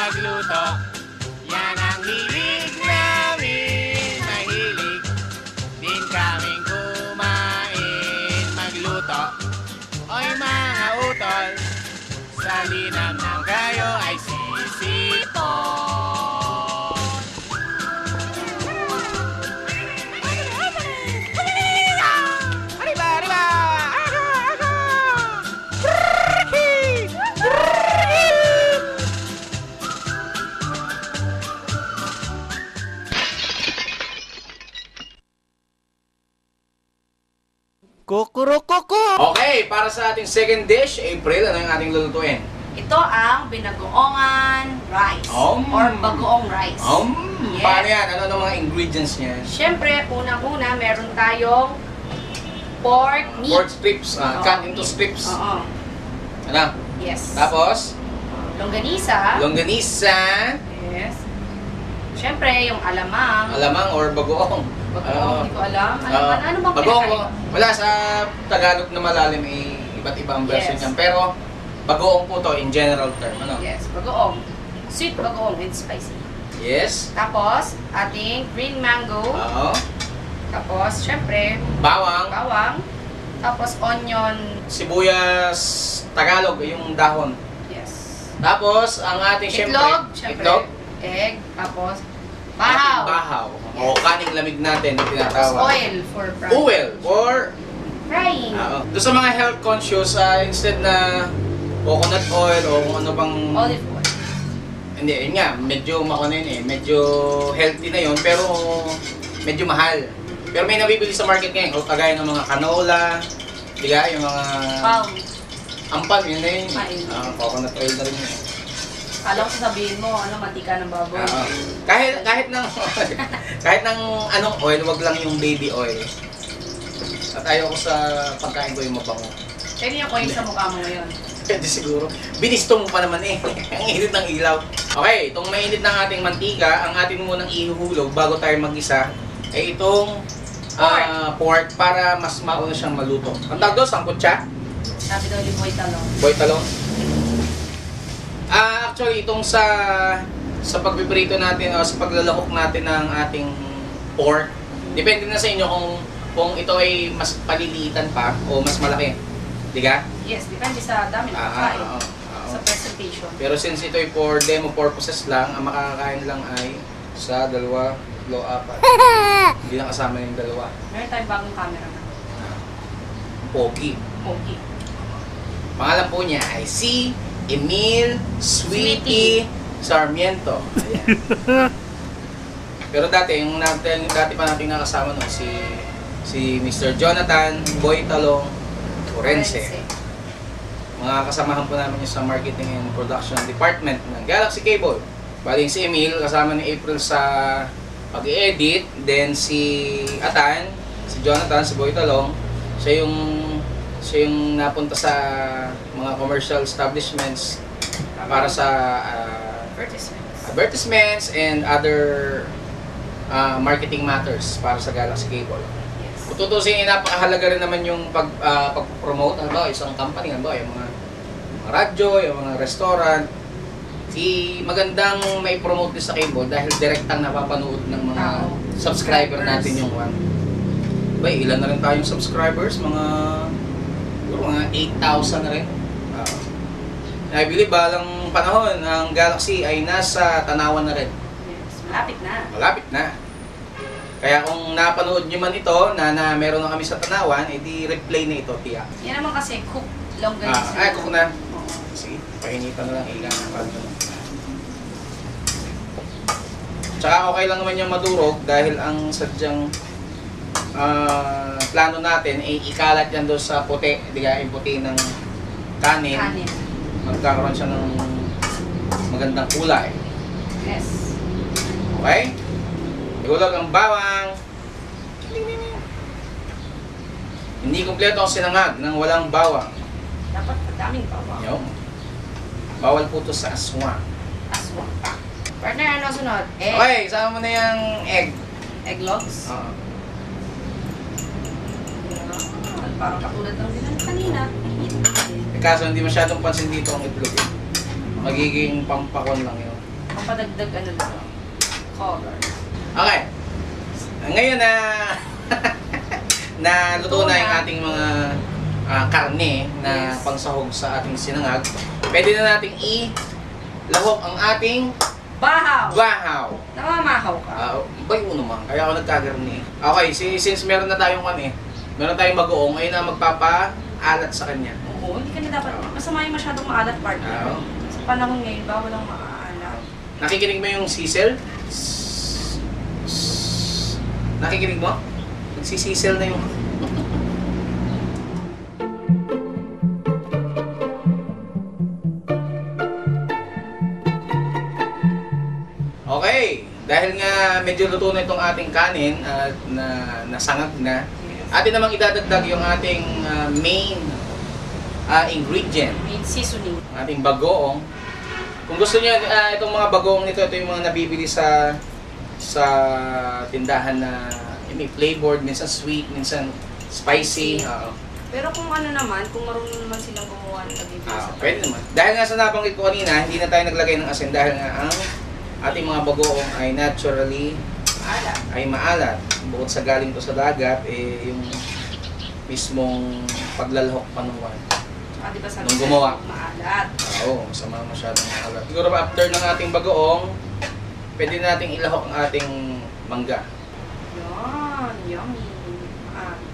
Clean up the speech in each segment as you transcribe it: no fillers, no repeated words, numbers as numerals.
magluto. Yan ang hilig namin, mahilig din kaming kumain, magluto. Oy mga utol, sa linam ng kayo ay sisipon. Kukurukoko! Okay, para sa ating second dish, April, ano yung ating lulutuin? Ito ang binagoongan rice or bagoong rice. Yes. Paano yan? Ano ang mga ingredients niya? Siyempre, unang-una, meron tayong pork meat. Pork strips, cut into meat. strips. Oo. Ano? Yes. Tapos, Longganisa. longganisa, Yes. Siyempre, yung alamang. alamang or bagoong. Bagoong, hindi ko alam. Ano bang bagoong, pinakain? wala sa Tagalog na malalim, iba't ibang version Yes. yan. Pero, bagoong po to in general term. Ano? Yes, bagoong. Sweet bagoong and spicy. Yes. Tapos, ating green mango. Oo. Tapos, siyempre, Bawang, bawang. Tapos, onion. sibuyas, Tagalog, yung dahon. Yes. Tapos, ang ating Itlog, siyempre. itlog, Egg. Tapos, ating bahaw. bahaw. O kaning lamig natin, yung Tapos, tinatawag. oil for frying. Oil for Frying. doon sa mga health conscious, instead na coconut oil o kung ano pang Olive oil. hindi, yun nga, medyo medyo healthy na yun, pero medyo mahal. Pero may nabibili sa market ngayon, kagaya ng mga canola, di ba? Yung mga Palm. ampal, yun na yun. Ayun. Coconut oil na rin yun. Kala ko sasabihin mo, mantika ng baboy. Kahit ng kahit ng anong oil, wag lang yung baby oil. At ayaw ko sa pagkain ko yung mabango. Pwede yung coin sa mukha mo ngayon. Pwede siguro. Binisto mo pa naman eh. Ang init ng ilaw. Okay, itong mainit ng ating mantika, ang ating munang ihuhulog bago tayo mag-isa, ay itong pork para mas mauna siyang maluto. Ang tawag doon, sangkutsa? Sabi daw ni Boy Talong. Boy talong? Actually, itong sa pagpiprito natin o sa paglalahok natin ng ating pork, depende na sa inyo kung ito ay mas paliliitan pa o mas malaki. Di ka? Yes, depende sa dami ng pagkain. Sa presentation. Pero since ito ay for demo purposes lang, ang makakakain lang ay sa 2, 3, 4. Hindi na kasama yung 2. Meron tayong bagong camera na. Pogi. Okay. Pangalan po niya ay si Emil Sweetie Sarmiento. Ayan. Pero dati pa nating nakasama no, si Mr. Jonathan Boy Talong Orense. Mga kasamahan po namin yung sa marketing and production department ng Galaxy Cable. Bali si Emil kasama ni April sa pag-edit, then si Atan, si Jonathan, si Boy Talong, siya yung napunta sa mga commercial establishments para sa advertisements and other marketing matters para sa Galaxy Cable. Yes. Kung tutusin, napakahalaga rin naman yung pag-promote, halimbawa isang company, halimbawa yung mga radyo, yung mga restaurant, magandang may promote din sa cable dahil direktang napapanood ng mga subscriber natin yung one. Bay, ilan na rin tayong subscribers? Mga 8,000 na rin. I believe balang panahon ang Galaxy ay nasa Tanawan na rin. Yes. Malapit na. Malapit na. Kaya kung napanood nyo man ito na meron na kami sa Tanawan, edi replay na ito, tiyak. Yan naman kasi cook longganisa. Cook na. Sige, pahinitan na lang ilang tsaka okay lang naman yung madurog dahil ang sadyang plano natin ay ikalat yan doon sa puti, di ka yung puti ng kanin. Magkakaroon siya ng magandang kulay. Yes. Okay? Ihulog ang bawang. Hindi kumpleto ang sinangag ng walang bawang. Dapat madaming bawang. Yung bawal po ito sa aswang. Aswang pa. Partner, ano sunod? Egg. Okay, isama mo na yung egg. Egg logs. Parang katulad ng din kanina. Kaso hindi masyadong pansin dito ang itlog. Magiging pampakon lang yun. Papadagdag ano lang. Color. Okay. Ngayon na na luto na yung ating mga karne na pangsahog sa ating sinangag. Pwede na nating i-lahok ang ating bahaw. Namamahaw ka. Bay mo naman. Kaya ako nagkagarni. Okay, since meron na tayong meron tayong bagoong, ayun na magpapaalat sa kanya. Oo, hindi ka na dapat. Masama yung masyadong maalat partner. Sa panahon ngayon, bawal ang maalat. Nakikinig mo yung sisel? Nakikinig mo? Nagsisisel na yung... Okay, dahil nga medyo luto na itong ating kanin at nasangag na, atin namang idadagdag yung ating main ingredient. Main seasoning. Ating bagoong. Kung gusto niyo itong mga bagoong nito, ito yung mga nabibili sa tindahan na may flavored, minsan sweet, minsan spicy. Pero kung ano naman, kung marunong naman silang gumawa ng nabibili sa pwede naman. Dahil nga sa nabanggit ko kanina, hindi na tayo naglagay ng asin dahil nga ang ating mga bagoong ay naturally maalat. Bukod sa galing to sa dagat, yung mismong paglalahok pa ng wine. Diba sabi nung gumawa. Maalat. Oo, masama masyadong maalat. Siguro after ng ating bagoong, pwede nating ilahok ang ating mangga. Yan, yummy.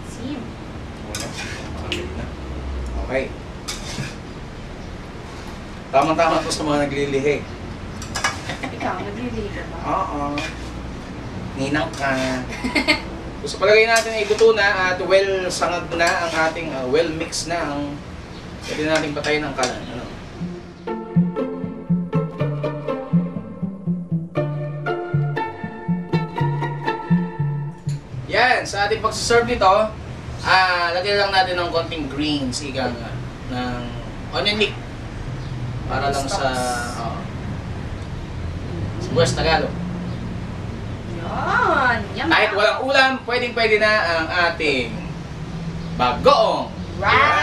Sim. Okay. Tama-tama po sa mga naglilihi. Ikaw, naglilihi ka ba? Oo. Ninang ka. Gusto palagay natin ay luto na at well sangag na ang ating well mix na ang pwede natin patayin ang kalan. Ano? Yan, sa ating pagsaserve nito, lagyan lang natin ng konting greens, ika nga, ng onion leek. Para lang sa West Tagalog. Yan, yummy. Kahit walang ulam, pwedeng-pwede na ang ating bagoong Rice.